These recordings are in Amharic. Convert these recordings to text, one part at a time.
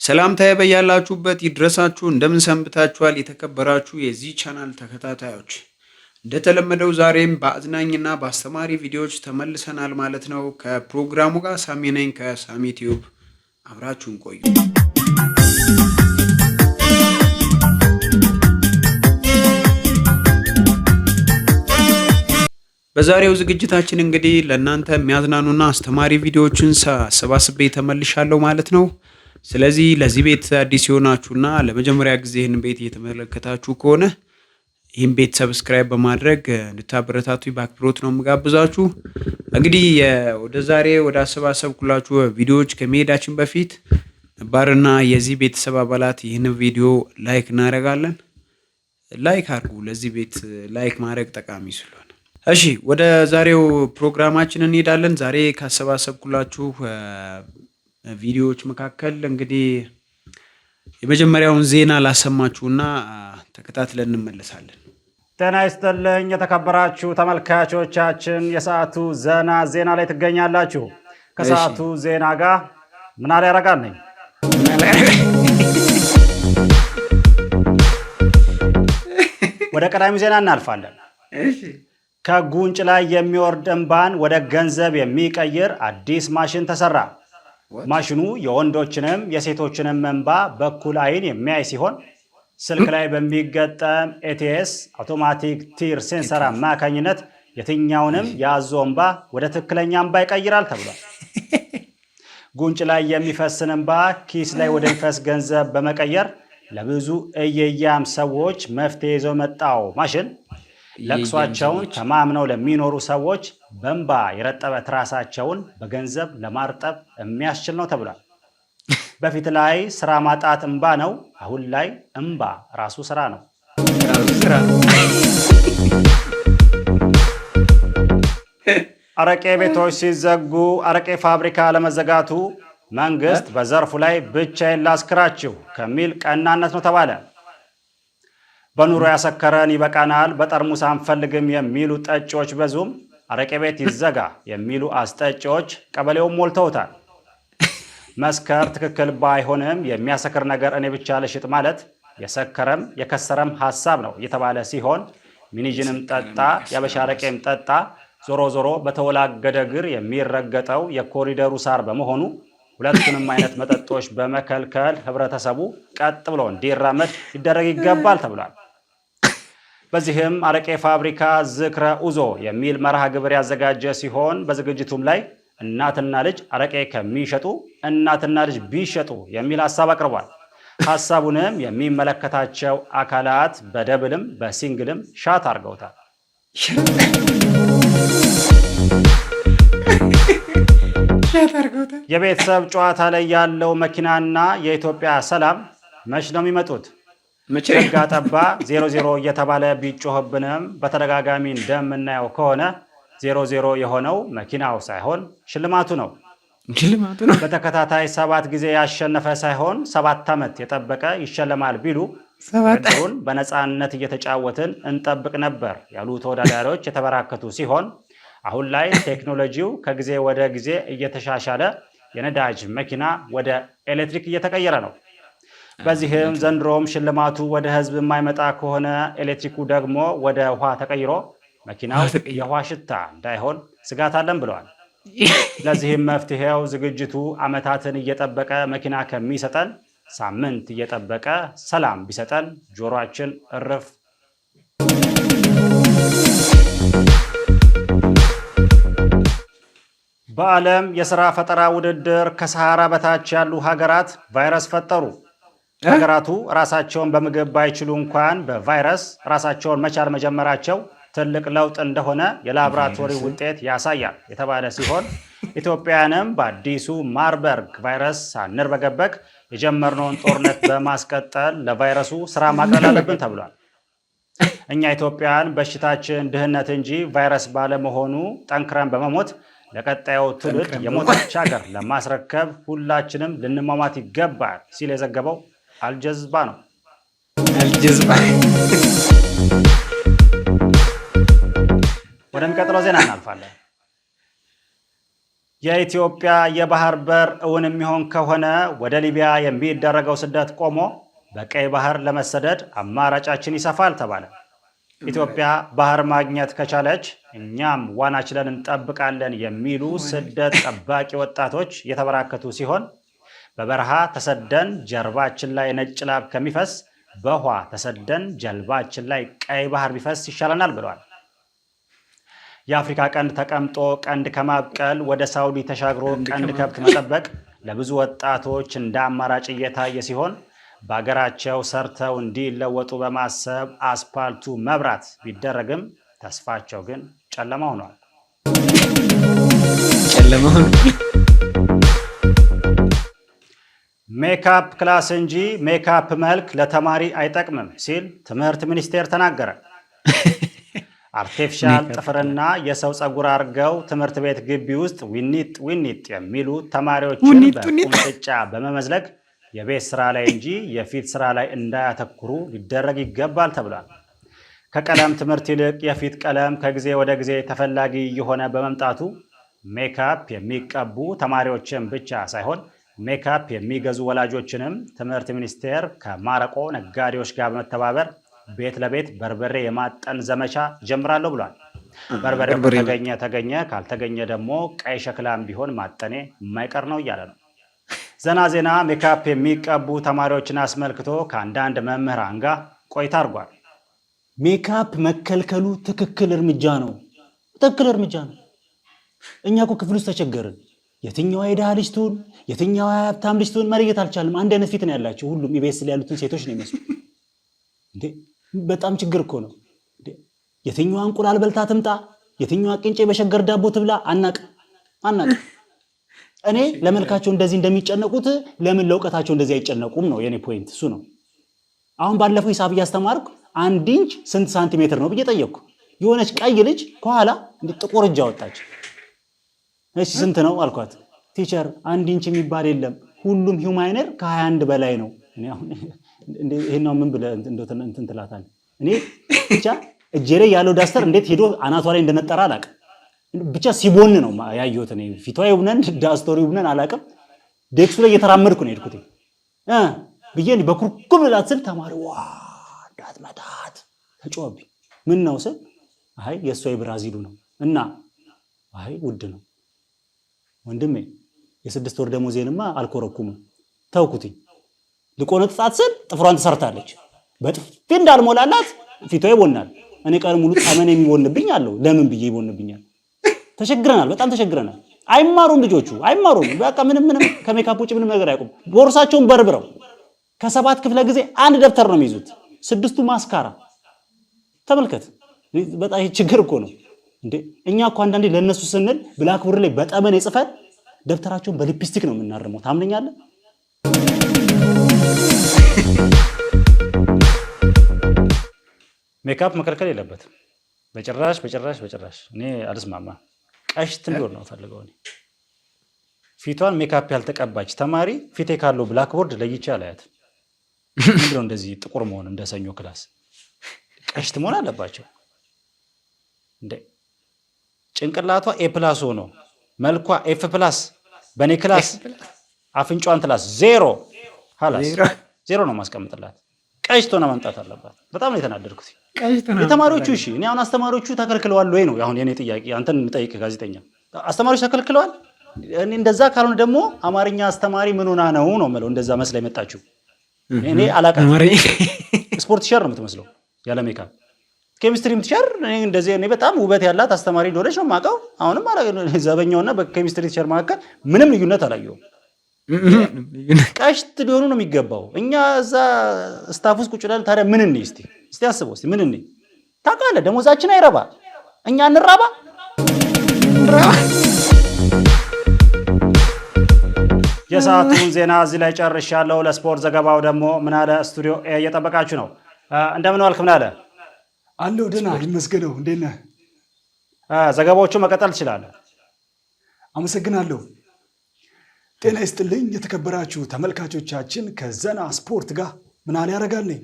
ሰላምታዬ በያላችሁበት ይድረሳችሁ። እንደምን ሰንብታችኋል? የተከበራችሁ የዚህ ቻናል ተከታታዮች፣ እንደተለመደው ዛሬም በአዝናኝና በአስተማሪ ቪዲዮዎች ተመልሰናል ማለት ነው። ከፕሮግራሙ ጋር ሳሚ ነኝ ከሳሚ ቲዩብ። አብራችሁን ቆዩ። በዛሬው ዝግጅታችን እንግዲህ ለእናንተ የሚያዝናኑና አስተማሪ ቪዲዮዎችን ሰባስቤ ተመልሻለሁ ማለት ነው። ስለዚህ ለዚህ ቤት አዲስ የሆናችሁና ለመጀመሪያ ጊዜ ይህን ቤት እየተመለከታችሁ ከሆነ ይህን ቤት ሰብስክራይብ በማድረግ እንድታበረታቱ በአክብሮት ነው የምጋብዛችሁ። እንግዲህ ወደ አሰባሰብኩላችሁ ቪዲዮዎች ከመሄዳችን በፊት ነባርና የዚህ ቤተሰብ አባላት ይህን ቪዲዮ ላይክ እናደርጋለን። ላይክ አድርጉ። ለዚህ ቤት ላይክ ማድረግ ጠቃሚ ስለሆነ። እሺ ወደ ዛሬው ፕሮግራማችን እንሄዳለን። ዛሬ ካሰባሰብኩላችሁ ቪዲዮዎች መካከል እንግዲህ የመጀመሪያውን ዜና ላሰማችሁና ተከታትለን እንመለሳለን። ጤና ይስጥልኝ የተከበራችሁ ተመልካቾቻችን፣ የሰዓቱ ዜና ላይ ትገኛላችሁ። ከሰዓቱ ዜና ጋር ምናለ ያረጋል ነኝ። ወደ ቀዳሚው ዜና እናልፋለን። ከጉንጭ ላይ የሚወርድ እንባን ወደ ገንዘብ የሚቀይር አዲስ ማሽን ተሰራ። ማሽኑ የወንዶችንም የሴቶችንም እንባ በኩል አይን የሚያይ ሲሆን ስልክ ላይ በሚገጠም ኤቲኤስ አውቶማቲክ ቲር ሴንሰር አማካኝነት የትኛውንም የአዞ እንባ ወደ ትክክለኛ እንባ ይቀይራል ተብሏል። ጉንጭ ላይ የሚፈስን እንባ ኪስ ላይ ወደሚፈስ ገንዘብ በመቀየር ለብዙ እየያም ሰዎች መፍትሄ ይዞ መጣው ማሽን ለቅሷቸውን ተማምነው ለሚኖሩ ሰዎች በእንባ የረጠበ ትራሳቸውን በገንዘብ ለማርጠብ የሚያስችል ነው ተብሏል። በፊት ላይ ስራ ማጣት እንባ ነው፣ አሁን ላይ እንባ ራሱ ስራ ነው። አረቄ ቤቶች ሲዘጉ አረቄ ፋብሪካ ለመዘጋቱ መንግስት በዘርፉ ላይ ብቻዬን ላስክራችሁ ከሚል ቀናነት ነው ተባለ። በኑሮ ያሰከረን ይበቃናል፣ በጠርሙስ አንፈልግም የሚሉ ጠጪዎች በዙም አረቄ ቤት ይዘጋ የሚሉ አስጠጪዎች ቀበሌውን ሞልተውታል። መስከር ትክክል ባይሆንም የሚያሰክር ነገር እኔ ብቻ ልሽጥ ማለት የሰከረም የከሰረም ሐሳብ ነው የተባለ ሲሆን ሚኒጅንም ጠጣ ያበሻ አረቄም ጠጣ ዞሮ ዞሮ በተወላገደ እግር የሚረገጠው የኮሪደሩ ሳር በመሆኑ ሁለቱንም አይነት መጠጦች በመከልከል ህብረተሰቡ ቀጥ ብሎ እንዲራመድ ሊደረግ ይገባል ተብሏል። በዚህም አረቄ ፋብሪካ ዝክረ ኡዞ የሚል መርሃ ግብር ያዘጋጀ ሲሆን በዝግጅቱም ላይ እናትና ልጅ አረቄ ከሚሸጡ እናትና ልጅ ቢሸጡ የሚል ሐሳብ አቅርቧል። ሐሳቡንም የሚመለከታቸው አካላት በደብልም በሲንግልም ሻት አድርገውታል። የቤተሰብ ጨዋታ ላይ ያለው መኪናና የኢትዮጵያ ሰላም መች ነው የሚመጡት? ሸጋ ጠባ 00 እየተባለ ቢጮህብንም በተደጋጋሚ እንደምናየው ከሆነ 00 የሆነው መኪናው ሳይሆን ሽልማቱ ነው። በተከታታይ 7 ጊዜ ያሸነፈ ሳይሆን 7 ዓመት የጠበቀ ይሸለማል ቢሉ ውድድሩን በነፃነት እየተጫወትን እንጠብቅ ነበር ያሉ ተወዳዳሪዎች የተበራከቱ ሲሆን አሁን ላይ ቴክኖሎጂው ከጊዜ ወደ ጊዜ እየተሻሻለ የነዳጅ መኪና ወደ ኤሌክትሪክ እየተቀየረ ነው። በዚህም ዘንድሮም ሽልማቱ ወደ ህዝብ የማይመጣ ከሆነ ኤሌክትሪኩ ደግሞ ወደ ውሃ ተቀይሮ መኪናው የውሃ ሽታ እንዳይሆን ስጋት አለን ብለዋል። ለዚህም መፍትሄው ዝግጅቱ ዓመታትን እየጠበቀ መኪና ከሚሰጠን ሳምንት እየጠበቀ ሰላም ቢሰጠን ጆሮአችን እርፍ። በዓለም የሥራ ፈጠራ ውድድር ከሰሃራ በታች ያሉ ሀገራት ቫይረስ ፈጠሩ። ሀገራቱ ራሳቸውን በምግብ ባይችሉ እንኳን በቫይረስ ራሳቸውን መቻል መጀመራቸው ትልቅ ለውጥ እንደሆነ የላብራቶሪ ውጤት ያሳያል የተባለ ሲሆን ኢትዮጵያንም በአዲሱ ማርበርግ ቫይረስ ሳንርበገበግ የጀመርነውን ጦርነት በማስቀጠል ለቫይረሱ ስራ ማቅለል አለብን ተብሏል። እኛ ኢትዮጵያን በሽታችን ድህነት እንጂ ቫይረስ ባለመሆኑ ጠንክረን በመሞት ለቀጣዩ ትውልድ የሞተች ሀገር ለማስረከብ ሁላችንም ልንሟሟት ይገባል ሲል የዘገበው አልጀዝባ ነው። ወደሚቀጥለው ዜና እናልፋለን። የኢትዮጵያ የባህር በር እውን የሚሆን ከሆነ ወደ ሊቢያ የሚደረገው ስደት ቆሞ በቀይ ባህር ለመሰደድ አማራጫችን ይሰፋል ተባለ። ኢትዮጵያ ባህር ማግኘት ከቻለች እኛም ዋና ችለን እንጠብቃለን የሚሉ ስደት ጠባቂ ወጣቶች የተበራከቱ ሲሆን በበረሃ ተሰደን ጀርባችን ላይ ነጭ ላብ ከሚፈስ በውሃ ተሰደን ጀልባችን ላይ ቀይ ባህር ቢፈስ ይሻለናል ብለዋል። የአፍሪካ ቀንድ ተቀምጦ ቀንድ ከማብቀል ወደ ሳውዲ ተሻግሮ ቀንድ ከብት መጠበቅ ለብዙ ወጣቶች እንደ አማራጭ እየታየ ሲሆን በአገራቸው ሰርተው እንዲለወጡ በማሰብ አስፓልቱ መብራት ቢደረግም ተስፋቸው ግን ጨለማ ሆኗል። ሜካፕ ክላስ እንጂ ሜካፕ መልክ ለተማሪ አይጠቅምም ሲል ትምህርት ሚኒስቴር ተናገረ። አርቲፊሻል ጥፍርና የሰው ፀጉር አድርገው ትምህርት ቤት ግቢ ውስጥ ዊኒጥ የሚሉ ተማሪዎችን በቁምጥጫ በመመዝለግ የቤት ስራ ላይ እንጂ የፊት ስራ ላይ እንዳያተኩሩ ሊደረግ ይገባል ተብሏል። ከቀለም ትምህርት ይልቅ የፊት ቀለም ከጊዜ ወደ ጊዜ ተፈላጊ የሆነ በመምጣቱ ሜካፕ የሚቀቡ ተማሪዎችን ብቻ ሳይሆን ሜካፕ የሚገዙ ወላጆችንም ትምህርት ሚኒስቴር ከማረቆ ነጋዴዎች ጋር በመተባበር ቤት ለቤት በርበሬ የማጠን ዘመቻ ጀምራለሁ ብሏል። በርበሬው ተገኘ ካልተገኘ ደግሞ ቀይ ሸክላም ቢሆን ማጠኔ የማይቀር ነው እያለ ነው። ዘና ዜና ሜካፕ የሚቀቡ ተማሪዎችን አስመልክቶ ከአንዳንድ መምህራን ጋር ቆይታ አድርጓል። ሜካፕ መከልከሉ ትክክል እርምጃ ነው። ትክክል እርምጃ ነው። እኛ እኮ ክፍል ውስጥ ተቸገርን። የትኛዋ የድሃ ልጅ ትሁን የትኛዋ የሀብታም ልጅ ትሁን መለየት አልቻልም። አንድ አይነት ፊት ነው ያላቸው። ሁሉም ኢቢኤስ ላይ ያሉትን ሴቶች ነው የሚመስሉ። እንዴ በጣም ችግር እኮ ነው። የትኛዋ እንቁላል በልታ ትምጣ የትኛዋ ቅንጬ በሸገር ዳቦ ትብላ አናቅ። እኔ ለመልካቸው እንደዚህ እንደሚጨነቁት ለምን ለውቀታቸው እንደዚህ አይጨነቁም ነው የኔ ፖይንት። እሱ ነው። አሁን ባለፈው ሂሳብ እያስተማርኩ 1 ኢንች ስንት ሳንቲሜትር ነው ብዬ ጠየቅኩ። የሆነች ቀይ ልጅ ከኋላ እንደ ጥቁር እጅ አወጣች። እሺ ስንት ነው አልኳት። ቲቸር 1 ኢንች የሚባል የለም ሁሉም ሂውማይነር ከ21 በላይ ነው። እኔ አሁን ይሄን ምን ብለ እንትን ትላታለህ? እኔ ብቻ እጄ ላይ ያለው ዳስተር እንዴት ሄዶ አናቷ ላይ እንደነጠራ አላውቅም። ብቻ ሲቦን ነው ያየሁት። እኔ ፊቷ ይብነን ዳስተሩ ይብነን አላውቅም። ዴክሱ ላይ እየተራመድኩ ነው ሄድኩት ብዬ በኩርኩም ልላት ስል ተማሪ ዋ እንዳትመታት ተጮህብኝ። ምን ነው ስል አይ የእሷ የብራዚሉ ነው እና አይ ውድ ነው ወንድሜ የ6 ወር ደሞዜንማ አልኮረኩምም ተውኩትኝ። ልቆነጥጣት ስል ጥፍሯን ተሰርታለች። በጥፊ እንዳልሞላላት ፊቷ ይቦናል። እኔ ቀን ሙሉ ጠመን የሚቦንብኝ አለው። ለምን ብዬ ይቦንብኛል? ተቸግረናል፣ በጣም ተቸግረናል። አይማሩም ልጆቹ አይማሩም። በቃ ምንም ከሜካፕ ውጭ ምንም ነገር አያውቁም። ቦርሳቸውን በርብረው ከ7 ክፍለ ጊዜ አንድ ደብተር ነው የሚይዙት። 6ቱ ማስካራ። ተመልከት። በጣም ችግር እኮ ነው እንዴ። እኛ እኮ አንዳንዴ ለነሱ ስንል ብላክቦርድ ላይ በጠመን የጽፈን ደብተራቸውን በሊፕስቲክ ነው የምናርመው። ታምነኛለህ? ሜካፕ መከልከል የለበትም በጭራሽ። እኔ አልስማማ። ቀሽት እንዲሆን ነው ፈልገው። እኔ ፊቷን ሜካፕ ያልተቀባች ተማሪ ፊቴ ካለው ብላክቦርድ ለይቼ አላያት። ምንድነው እንደዚህ ጥቁር መሆን? እንደሰኞ ክላስ ቀሽት መሆን አለባቸው እንዴ? ጭንቅላቷ ኤ+ ሆኖ መልኳ ኤፍ+፣ በኔ ክላስ አፍንጫዋን ትላስ 0 ሐላስ 0 ነው ማስቀምጥላት። ቀሽት ሆና መምጣት አለባት። በጣም ነው የተናደድኩት። የተማሪዎቹ እሺ፣ እኔ አሁን አስተማሪዎቹ ተከልክለዋል ወይ ነው አሁን የኔ ጥያቄ። አንተን የምጠይቅ ጋዜጠኛ፣ አስተማሪዎች ተከልክለዋል? እኔ እንደዛ ካልሆነ ደግሞ አማርኛ አስተማሪ ምን ሆና ነው የምለው። እንደዛ መስላ የመጣችው እኔ አላውቅም። ስፖርት ቲቸር ነው የምትመስለው ያለ ሜካፕ። ኬሚስትሪም ቲቸር እንደዚህ እኔ በጣም ውበት ያላት አስተማሪ እንደሆነች ነው የማውቀው። አሁንም ዘበኛውና በኬሚስትሪ ቲቸር መካከል ምንም ልዩነት አላየሁም። ቀሽት ቢሆኑ ነው የሚገባው። እኛ እዛ ስታፍ ውስጥ ቁጭ ብለን ታዲያ ምን እንይ? እስቲ አስበው እስቲ ምን እንይ? ታውቃለህ ደሞዛችን አይረባ፣ እኛ እንራባ። የሰዓቱን ዜና እዚህ ላይ ጨርሻለሁ። ለስፖርት ዘገባው ደግሞ ምን አለ ስቱዲዮ እየጠበቃችሁ ነው። እንደምን ዋልክ? ምን አለ አለው? ደህና ይመስገነው። እንዴት ነህ? ዘገባዎቹ መቀጠል ትችላለህ። አመሰግናለሁ። ጤና ይስጥልኝ የተከበራችሁ ተመልካቾቻችን፣ ከዘና ስፖርት ጋር ምን አለ ያደርጋልኝ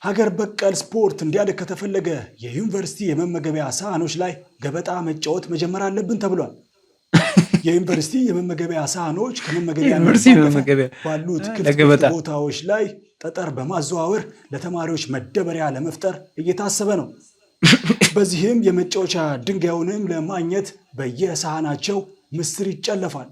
ሀገር በቀል ስፖርት እንዲያድግ ከተፈለገ የዩኒቨርሲቲ የመመገቢያ ሳህኖች ላይ ገበጣ መጫወት መጀመር አለብን ተብሏል። የዩኒቨርሲቲ የመመገቢያ ሳህኖች ከመመገቢያ ባሉት ክፍት ቦታዎች ላይ ጠጠር በማዘዋወር ለተማሪዎች መደበሪያ ለመፍጠር እየታሰበ ነው። በዚህም የመጫወቻ ድንጋዩንም ለማግኘት በየሳህናቸው ምስር ይጨለፋል።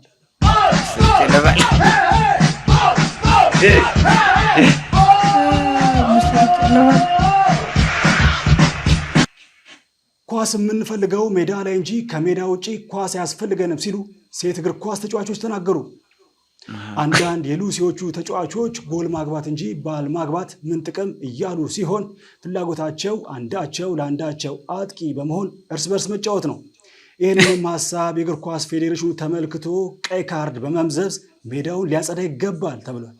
ኳስ የምንፈልገው ሜዳ ላይ እንጂ ከሜዳ ውጪ ኳስ አያስፈልገንም ሲሉ ሴት እግር ኳስ ተጫዋቾች ተናገሩ። አንዳንድ የሉሲዎቹ ተጫዋቾች ጎል ማግባት እንጂ ባል ማግባት ምን ጥቅም እያሉ ሲሆን ፍላጎታቸው አንዳቸው ለአንዳቸው አጥቂ በመሆን እርስ በርስ መጫወት ነው። ይህንንም ሀሳብ የእግር ኳስ ፌዴሬሽኑ ተመልክቶ ቀይ ካርድ በመምዘዝ ሜዳውን ሊያጸዳ ይገባል ተብሏል።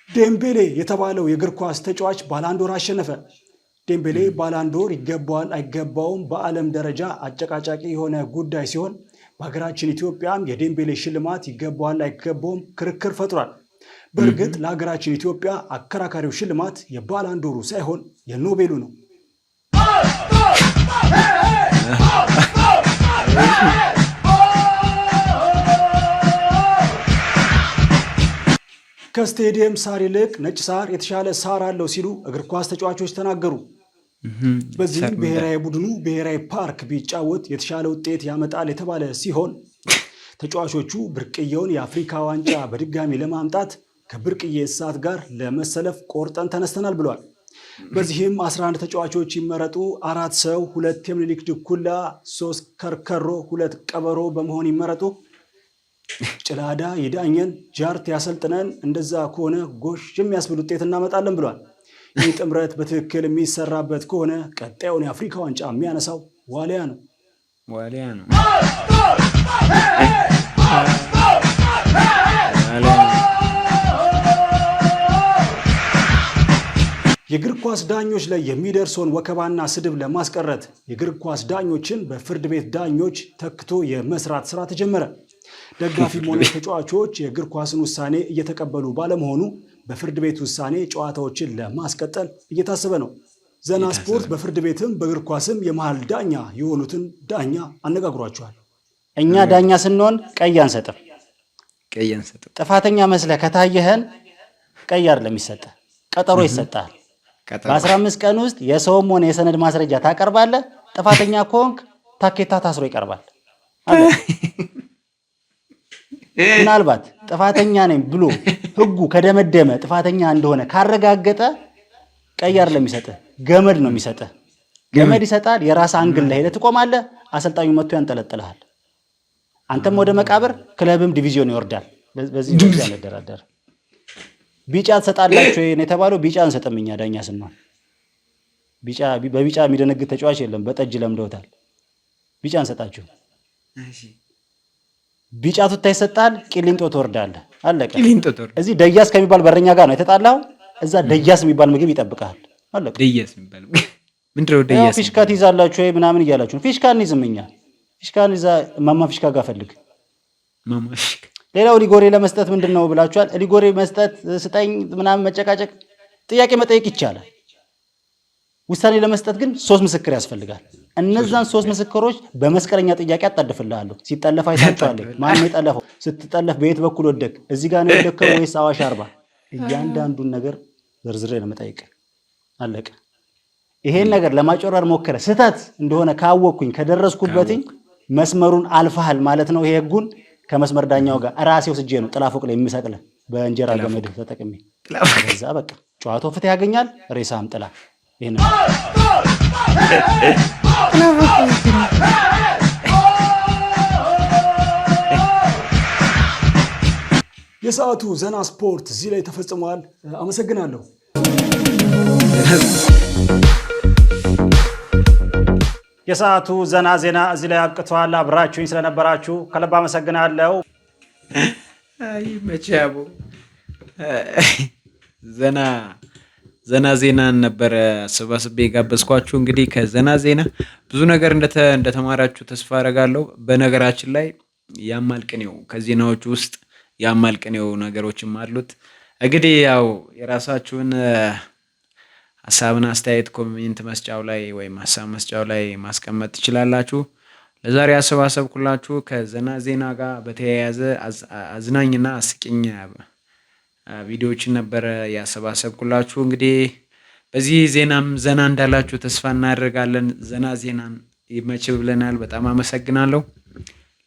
ዴምቤሌ የተባለው የእግር ኳስ ተጫዋች ባላንዶር አሸነፈ። ዴምቤሌ ባላንዶር ይገባዋል አይገባውም በዓለም ደረጃ አጨቃጫቂ የሆነ ጉዳይ ሲሆን በሀገራችን ኢትዮጵያም የዴምቤሌ ሽልማት ይገባዋል አይገባውም ክርክር ፈጥሯል። በእርግጥ ለሀገራችን ኢትዮጵያ አከራካሪው ሽልማት የባላንዶሩ ሳይሆን የኖቤሉ ነው። ከስቴዲየም ሳር ይልቅ ነጭ ሳር የተሻለ ሳር አለው ሲሉ እግር ኳስ ተጫዋቾች ተናገሩ። በዚህም ብሔራዊ ቡድኑ ብሔራዊ ፓርክ ቢጫወት የተሻለ ውጤት ያመጣል የተባለ ሲሆን ተጫዋቾቹ ብርቅዬውን የአፍሪካ ዋንጫ በድጋሚ ለማምጣት ከብርቅዬ እንስሳት ጋር ለመሰለፍ ቆርጠን ተነስተናል ብለዋል። በዚህም 11 ተጫዋቾች ይመረጡ፣ 4 ሰው፣ 2 የሚኒሊክ ድኩላ፣ 3 ከርከሮ፣ 2 ቀበሮ በመሆን ይመረጡ። ጭላዳ ይዳኘን፣ ጃርት ያሰልጥነን፣ እንደዛ ከሆነ ጎሽ የሚያስብል ውጤት እናመጣለን ብሏል። ይህ ጥምረት በትክክል የሚሰራበት ከሆነ ቀጣዩን የአፍሪካ ዋንጫ የሚያነሳው ዋሊያ ነው። የእግር ኳስ ዳኞች ላይ የሚደርሰውን ወከባና ስድብ ለማስቀረት የእግር ኳስ ዳኞችን በፍርድ ቤት ዳኞች ተክቶ የመስራት ስራ ተጀመረ። ደጋፊም ሆነ ተጫዋቾች የእግር ኳስን ውሳኔ እየተቀበሉ ባለመሆኑ በፍርድ ቤት ውሳኔ ጨዋታዎችን ለማስቀጠል እየታሰበ ነው። ዘና ስፖርት በፍርድ ቤትም በእግር ኳስም የመሃል ዳኛ የሆኑትን ዳኛ አነጋግሯቸዋል። እኛ ዳኛ ስንሆን ቀይ አንሰጥም። ጥፋተኛ መስለህ ከታየህን ቀይ አይደለም ይሰጥህ፣ ቀጠሮ ይሰጣል። በ15 ቀን ውስጥ የሰውም ሆነ የሰነድ ማስረጃ ታቀርባለህ። ጥፋተኛ ከሆንክ ታኬታ ታስሮ ይቀርባል። ምናልባት ጥፋተኛ ነኝ ብሎ ህጉ ከደመደመ ጥፋተኛ እንደሆነ ካረጋገጠ ቀይ አይደለም የሚሰጥህ፣ ገመድ ነው የሚሰጥህ። ገመድ ይሰጣል። የራስ አንግል ላይ ሄደህ ትቆማለህ። አሰልጣኙ መጥቶ ያንጠለጥልሃል። አንተም ወደ መቃብር፣ ክለብም ዲቪዥን ይወርዳል። በዚህ ያነደራደር ቢጫ ትሰጣላችሁ ነው የተባለው። ቢጫ አንሰጥም እኛ ዳኛ ስንሆን። በቢጫ የሚደነግጥ ተጫዋች የለም። በጠጅ ለምደውታል። ቢጫ አንሰጣችሁ። ቢጫ ቱታ ይሰጣል። ቂሊንጦ ትወርዳለህ። አለቀ። እዚህ ደያስ ከሚባል በረኛ ጋር ነው የተጣላው። እዛ ደያስ የሚባል ምግብ ይጠብቃል። አለቀ። ደያስ የሚባል ምንድነው? ደያስ ፊሽካ ትይዛላችሁ ወይ ምናምን እያላችሁ ነው። ፊሽካ እንይዝም እኛ። ፊሽካን ይዛ ማማ ፊሽካ ጋር ፈልግ። ማማ ፊሽካ። ሌላው ሊጎሬ ለመስጠት ምንድነው ብላችኋል። ሊጎሬ መስጠት ስጠኝ ምናምን መጨቃጨቅ፣ ጥያቄ መጠየቅ ይቻላል። ውሳኔ ለመስጠት ግን 3 ምስክር ያስፈልጋል። እነዛን 3 ምስክሮች በመስቀለኛ ጥያቄ አጣድፍልሃለሁ። ሲጠለፍ አይታችኋል። ማን ነው የጠለፈው? ስትጠለፍ በየት በኩል ወደቅ? እዚህ ጋር ነው የወደቀው ወይስ አዋሽ 40? እያንዳንዱን ነገር ዝርዝሬ ነው መጠየቅ። አለቀ። ይሄን ነገር ለማጮራር ሞከረ ስህተት እንደሆነ ካወቅኩኝ ከደረስኩበትኝ መስመሩን አልፈሃል ማለት ነው። ይሄ ህጉን ከመስመር ዳኛው ጋር ራሴው ስጄ ነው ጥላፎቅ ላይ የሚሰቅለ በእንጀራ ገመድ ተጠቅሜ። ከዛ በቃ ጨዋታው ፍትህ ያገኛል። ሬሳም ጥላ ይሄን የሰዓቱ ዘና ስፖርት እዚህ ላይ ተፈጽሟል። አመሰግናለሁ። የሰዓቱ ዘና ዜና እዚህ ላይ አብቅቷል። አብራችሁኝ ስለነበራችሁ ከልብ አመሰግናለሁ። አይ መቻቦ ዘና ዜናን ነበረ አሰባስቤ ጋበዝኳችሁ። እንግዲህ ከዘና ዜና ብዙ ነገር እንደተማራችሁ ተስፋ አደርጋለሁ። በነገራችን ላይ ያማልቅኔው ከዜናዎቹ ውስጥ ያማልቅኔው ነገሮችም አሉት። እንግዲህ ያው የራሳችሁን ሀሳብን አስተያየት ኮሜንት መስጫው ላይ ወይም ሀሳብ መስጫው ላይ ማስቀመጥ ትችላላችሁ። ለዛሬ ያሰባሰብኩላችሁ ከዘና ዜና ጋር በተያያዘ አዝናኝና አስቂኝ ቪዲዮዎችን ነበረ ያሰባሰብኩላችሁ። እንግዲህ በዚህ ዜናም ዘና እንዳላችሁ ተስፋ እናደርጋለን። ዘና ዜናን ይመች ብለናል። በጣም አመሰግናለሁ።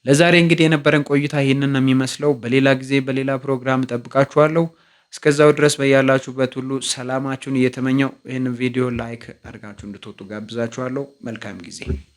ለዛሬ እንግዲህ የነበረን ቆይታ ይህንን ነው የሚመስለው። በሌላ ጊዜ በሌላ ፕሮግራም እጠብቃችኋለሁ። እስከዛው ድረስ በያላችሁበት ሁሉ ሰላማችሁን እየተመኘው ይህን ቪዲዮ ላይክ አድርጋችሁ እንድትወጡ ጋብዛችኋለሁ። መልካም ጊዜ